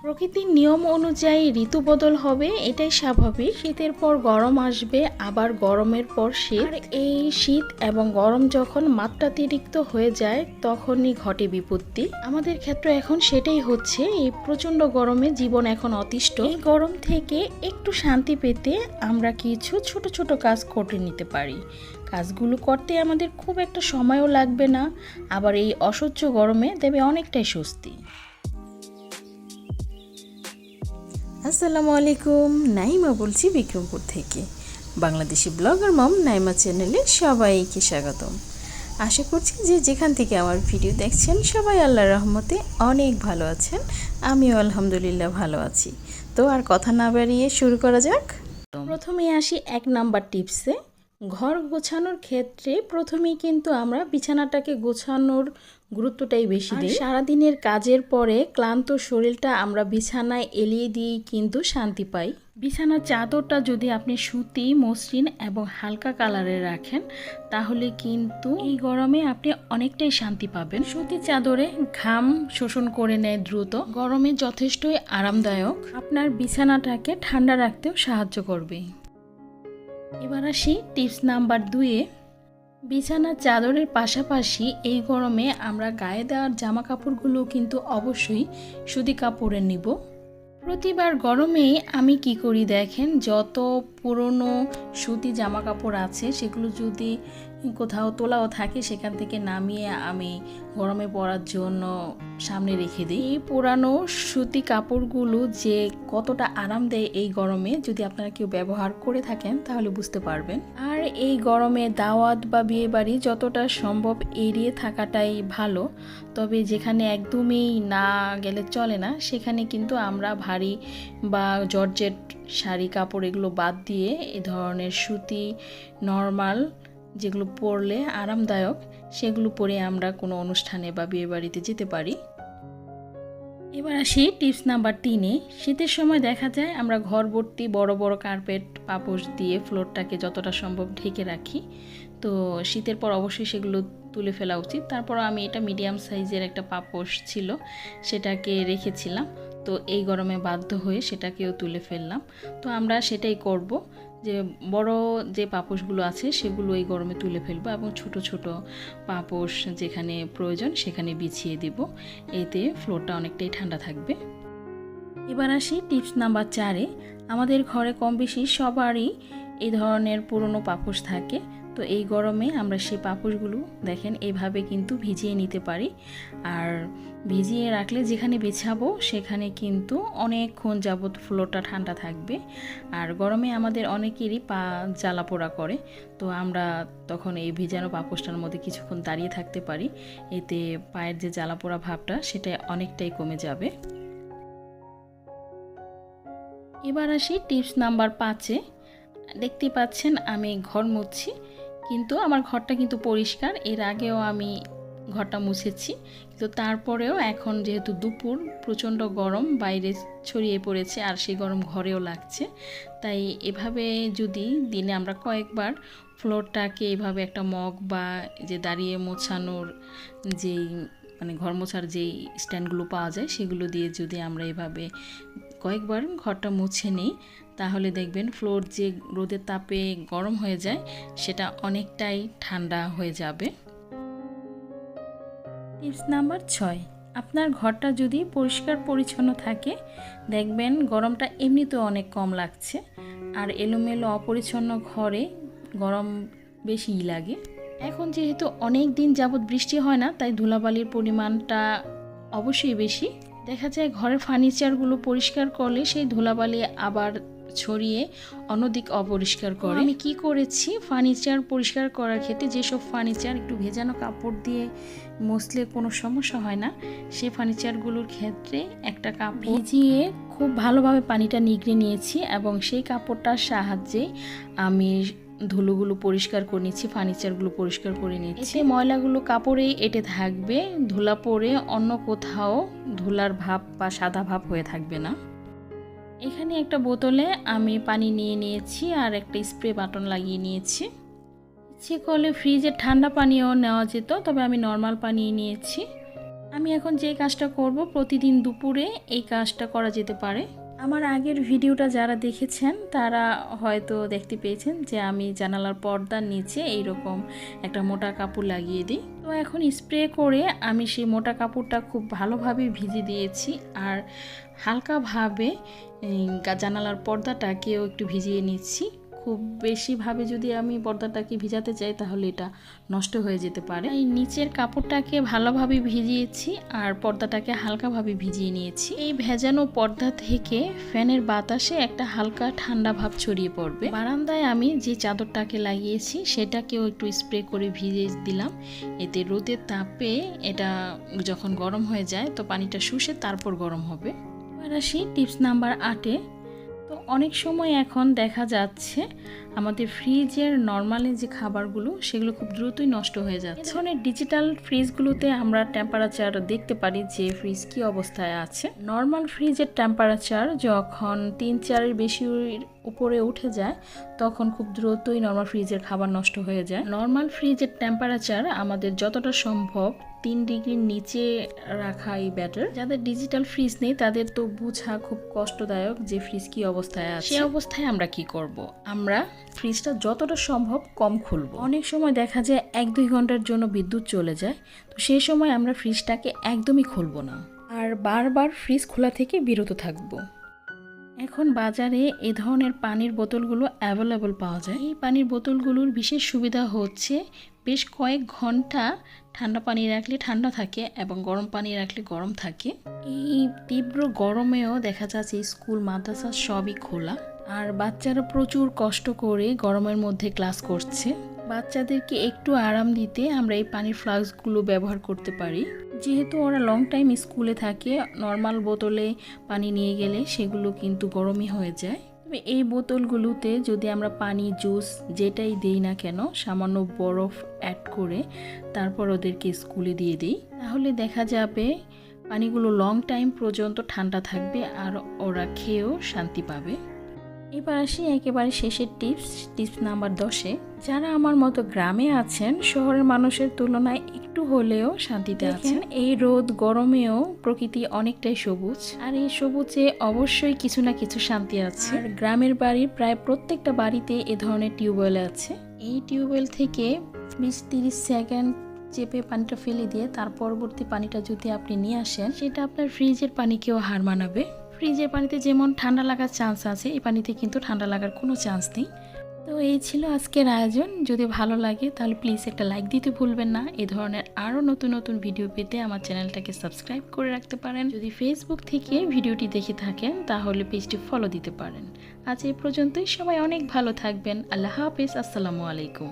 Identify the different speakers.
Speaker 1: প্রকৃতির নিয়ম অনুযায়ী ঋতু বদল হবে, এটাই স্বাভাবিক। শীতের পর গরম আসবে, আবার গরমের পর শীত। আর এই শীত এবং গরম যখন মাত্রাতিরিক্ত হয়ে যায় তখনই ঘটে বিপত্তি। আমাদের ক্ষেত্রে এখন সেটাই হচ্ছে। এই প্রচণ্ড গরমে জীবন এখন অতিষ্ঠ। এই গরম থেকে একটু শান্তি পেতে আমরা কিছু ছোট ছোট কাজ করে নিতে পারি। কাজগুলো করতে আমাদের খুব একটা সময়ও লাগবে না, আবার এই অসহ্য গরমে দেবে অনেকটাই স্বস্তি।
Speaker 2: আসসালামু আলাইকুম, নাইমা বলছি বিক্রমপুর থেকে। বাংলাদেশি ব্লগার মম নাইমা চ্যানেলে সবাইকে স্বাগতম। আশা করছি যে যেখান থেকে আমার ভিডিও দেখছেন সবাই আল্লাহর রহমতে অনেক ভালো আছেন। আমিও আলহামদুলিল্লাহ ভালো আছি। তো আর কথা না বাড়িয়ে শুরু করা যাক।
Speaker 1: প্রথমে আসি 1 নাম্বার টিপসে। ঘর গোছানোর ক্ষেত্রে প্রথমেই কিন্তু আমরা বিছানাটাকে গোছানোর গুরুত্বটাই বেশি দিই। সারাদিনের কাজের পরে ক্লান্ত শরীরটা আমরা বিছানায় এলিয়ে দিয়েই কিন্তু শান্তি পাই। বিছানার চাদরটা যদি আপনি সুতি, মসৃণ এবং হালকা কালারের রাখেন তাহলে কিন্তু এই গরমে আপনি অনেকটাই শান্তি পাবেন। সুতি চাদরে ঘাম শোষণ করে নেয় দ্রুত, গরমে যথেষ্টই আরামদায়ক, আপনার বিছানাটাকে ঠান্ডা রাখতেও সাহায্য করবে। এবার আসি টিপস নাম্বার 2-এ। বিছানার চাদরের পাশাপাশি এই গরমে আমরা গায়ে দেওয়ার জামা কাপড়গুলো কিন্তু অবশ্যই সুতি কাপড়ের নিব। প্রতিবার গরমে আমি কি করি দেখেন, যত পুরনো সুতি জামা কাপড় আছে সেগুলো যদি কোথাও তোলাও থাকে সেখান থেকে নামিয়ে আমি গরমে পরার জন্য সামনে রেখে দিই। এই পুরানো সুতি কাপড়গুলো যে কতটা আরাম দেয় এই গরমে, যদি আপনারা কেউ ব্যবহার করে থাকেন তাহলে বুঝতে পারবেন। আর এই গরমে দাওয়াত বা বিয়ে বাড়ি যতটা সম্ভব এড়িয়ে থাকাটাই ভালো। তবে যেখানে একদমই না গেলে চলে না সেখানে কিন্তু আমরা ভারী বা জর্জেট শাড়ি কাপড় এগুলো বাদ দিয়ে এই ধরনের সুতি নর্মাল যেগুলো পরলে আরামদায়ক সেগুলো পরে আমরা কোনো অনুষ্ঠানে বা বিয়ে বাড়িতে যেতে পারি। এবার আসি টিপস নাম্বার 3-এ। শীতের সময় দেখা যায় আমরা ঘর ভর্তি বড় বড় কার্পেট পাপোশ দিয়ে ফ্লোরটাকে যতটা সম্ভব ঢেকে রাখি। তো শীতের পর অবশ্যই সেগুলো তুলে ফেলা উচিত। তারপর আমি এটা মিডিয়াম সাইজের একটা পাপোশ ছিল সেটাকে রেখেছিলাম, তো এই গরমে বাধ্য হয়ে সেটাকেও তুলে ফেললাম। তো আমরা সেটাই করব, যে বড় যে পাপোশগুলো আছে সেগুলো এই গরমে তুলে ফেলবো এবং ছোট ছোট পাপোশ যেখানে প্রয়োজন সেখানে বিছিয়ে দিব। এতে ফ্লোরটা অনেকটাই ঠান্ডা থাকবে। এবার আসি টিপস নাম্বার 4-এ। আমাদের ঘরে কম বেশি সবারই এই ধরনের পুরনো পাপোশ থাকে। তো এই গরমে আমরা সেই পাপোশগুলো দেখেন এইভাবে কিন্তু ভিজিয়ে নিতে পারি। আর ভিজিয়ে রাখলে যেখানে বিছাবো সেখানে কিন্তু অনেকক্ষণ যাবত ফ্লোরটা ঠান্ডা থাকবে। আর গরমে আমাদের অনেকেরই পা জ্বালা পোড়া করে, তো আমরা তখন এই ভিজানো পাপোশটার মধ্যে কিছুক্ষণ দাঁড়িয়ে থাকতে পারি। এতে পায়ের যে জ্বালা পোড়া ভাবটা সেটা অনেকটাই কমে যাবে। এবার আসি টিপস নাম্বার 5-এ। দেখতেই পাচ্ছেন আমি ঘর মুছছি, কিন্তু আমার ঘরটা কিন্তু পরিষ্কার। এর আগেও আমি ঘরটা মুছেছি, কিন্তু তারপরেও এখন যেহেতু দুপুর প্রচণ্ড গরম বাইরে ছড়িয়ে পড়েছে আর সেই গরম ঘরেও লাগছে, তাই এভাবে যদি দিনে আমরা কয়েকবার ফ্লোরটাকে এভাবে একটা মগ বা যে দাঁড়িয়ে মোছানোর যেই ঘর মোছার যেই স্ট্যান্ডগুলো পাওয়া যায় সেগুলো দিয়ে যদি আমরা এভাবে কয়েকবার ঘরটা মুছে নিই তাহলে দেখবেন ফ্লোর যে রোদের তাপে গরম হয়ে যায় সেটা অনেকটাই ঠান্ডা হয়ে যাবে। টিপস নাম্বার 6, আপনার ঘরটা যদি পরিষ্কার পরিচ্ছন্ন থাকে দেখবেন গরমটা এমনিতেও অনেক কম লাগছে। আর এলোমেলো অপরিচ্ছন্ন ঘরে গরম বেশিই লাগে। এখন যেহেতু অনেক দিন যাবৎ বৃষ্টি হয় না, তাই ধুলাবালির পরিমাণটা অবশ্যই বেশি। দেখা যায় ঘরের ফার্নিচারগুলো পরিষ্কার করলে সেই ধুলাবালি আবার ছড়িয়ে অন্যদিক অপরিষ্কার করে। আমি কি করেছি, ফার্নিচার পরিষ্কার করার ক্ষেত্রে যেসব ফার্নিচার একটু ভেজানো কাপড় দিয়ে মুছলে কোনো সমস্যা হয় না, সেই ফার্নিচারগুলোর ক্ষেত্রে একটা কাপড় ভিজিয়ে খুব ভালোভাবে পানিটা নিগড়ে নিয়েছি এবং সেই কাপড়টার সাহায্যে আমি ধুলোগুলো পরিষ্কার করে নিচ্ছি, ফার্নিচারগুলো পরিষ্কার করে নিচ্ছি। ময়লাগুলো কাপড়েই এঁটে থাকবে, ধুলা পরে অন্য কোথাও ধুলার ভাব বা সাদা ভাব হয়ে থাকবে না। এখানে একটা বোতলে আমি পানি নিয়ে নিয়েছি আর একটা স্প্রে বাটন লাগিয়ে নিয়েছি। ইচ্ছে করলে ফ্রিজে ঠান্ডা পানিও নেওয়া যেত, তবে আমি নর্মাল পানি নিয়েছি। আমি এখন যে কাজটা করব প্রতিদিন দুপুরে এই কাজটা করা যেতে পারে। আমার আগের ভিডিওটা যারা দেখেছেন তারা হয়তো দেখতে পেয়েছেন যে আমি জানালার পর্দার নিচে এইরকম একটা মোটা কাপড় লাগিয়ে দিই। তো এখন স্প্রে করে আমি সেই মোটা কাপড়টা খুব ভালোভাবে ভিজে দিয়েছি, আর হালকাভাবে জানালার পর্দাটাকেও একটু ভিজিয়ে নিচ্ছি। খুব বেশিভাবে যদি আমি পর্দাটাকে ভিজাতে চাই তাহলে এটা নষ্ট হয়ে যেতে পারে। এই নিচের কাপড়টাকে ভালোভাবে ভিজিয়েছি আর পর্দাটাকে হালকাভাবে ভিজিয়ে নিয়েছি। এই ভেজানো পর্দা থেকে ফ্যানের বাতাসে একটা হালকা ঠান্ডা ভাব ছড়িয়ে পড়বে। বারান্দায় আমি যে চাদরটাকে লাগিয়েছি সেটাকেও একটু স্প্রে করে ভিজিয়ে দিলাম। এতে রোদের তাপে এটা যখন গরম হয়ে যায় তো পানিটা শুষে তারপর গরম হবে। এবার আসি টিপস নাম্বার 8-এ। তো অনেক সময় এখন দেখা যাচ্ছে আমাদের ফ্রিজের নর্মালি যে খাবারগুলো সেগুলো খুব দ্রুতই নষ্ট হয়ে যাচ্ছে। এই ধরনের ডিজিটাল ফ্রিজগুলোতে আমরা টেম্পারেচার দেখতে পারি যে ফ্রিজ কি অবস্থায় আছে। নর্মাল ফ্রিজের টেম্পারেচার যখন 3-4-এর বেশি উপরে উঠে যায় তখন খুব দ্রুতই নর্মাল ফ্রিজের খাবার নষ্ট হয়ে যায়। নর্মাল ফ্রিজের টেম্পারেচার আমাদের যতটা সম্ভব 3 ডিগ্রির নিচে রাখাই বেটার। যাদের ডিজিটাল ফ্রিজ নেই তাদের তো বোঝা খুব কষ্টদায়ক যে ফ্রিজ কি অবস্থায় আছে। সেই অবস্থায় আমরা কি করব? আমরা ফ্রিজটা যতটা সম্ভব কম খুলবো। অনেক সময় দেখা যায় 1-2 ঘন্টার জন্য বিদ্যুৎ চলে যায়, তো সেই সময় আমরা ফ্রিজটাকে একদমই খুলবো না আর বারবার ফ্রিজ খোলা থেকে বিরত থাকবো। এখন বাজারে এ ধরনের পানির বোতলগুলো অ্যাভেলেবল পাওয়া যায়। এই পানির বোতলগুলোর বিশেষ সুবিধা হচ্ছে বেশ কয়েক ঘন্টা ঠান্ডা পানি রাখলে ঠান্ডা থাকে এবং গরম পানি রাখলে গরম থাকে। এই তীব্র গরমেও দেখা যাচ্ছে স্কুল মাদ্রাসা সবই খোলা, আর বাচ্চারা প্রচুর কষ্ট করে গরমের মধ্যে ক্লাস করছে। বাচ্চাদেরকে একটু আরাম দিতে আমরা এই পানির ফ্লাস্কগুলো ব্যবহার করতে পারি। যেহেতু ওরা লং টাইম স্কুলে থাকে, নর্মাল বোতলে পানি নিয়ে গেলে সেগুলো কিন্তু গরমই হয়ে যায়। তবে এই বোতলগুলোতে যদি আমরা পানি, জুস যেটাই দেই না কেন সামান্য বরফ অ্যাড করে তারপর ওদেরকে স্কুলে দিয়ে দিই, তাহলে দেখা যাবে পানিগুলো লং টাইম পর্যন্ত ঠান্ডা থাকবে আর ওরা খেয়েও শান্তি পাবে। এবার আসি একেবারে শেষের টিপস নাম্বার 10-এ। যারা আমার মতো গ্রামে আছেন, শহরের মানুষের তুলনায় একটু হলেও শান্তিতে আছেন। এই রোদ গরমেও প্রকৃতি অনেকটাই সবুজ, আর এই সবুজে অবশ্যই কিছু না কিছু শান্তি আছে। আর গ্রামের বাড়ির প্রায় প্রত্যেকটা বাড়িতে এ ধরনের টিউবওয়েল আছে। এই টিউবওয়েল থেকে 20-30 সেকেন্ড চেপে পানিটা ফেলে দিয়ে তার পরবর্তী পানিটা যদি আপনি নিয়ে আসেন, সেটা আপনার ফ্রিজের পানিকেও হার মানাবে। ফ্রিজের পানিতে যেমন ঠান্ডা লাগার চান্স আছে, এই পানিতে কিন্তু ঠান্ডা লাগার কোনো চান্স নেই। তো এই ছিল আজকের আয়োজন। যদি ভালো লাগে তাহলে প্লিজ একটা লাইক দিতে ভুলবেন না। এই ধরনের আরও নতুন নতুন ভিডিও পেতে আমার চ্যানেলটাকে সাবস্ক্রাইব করে রাখতে পারেন। যদি ফেসবুক থেকে ভিডিওটি দেখে থাকেন তাহলে পেজটি ফলো দিতে পারেন। আজ এই পর্যন্তই। সবাই অনেক ভালো থাকবেন। আল্লাহ হাফেজ। আসসালামু আলাইকুম।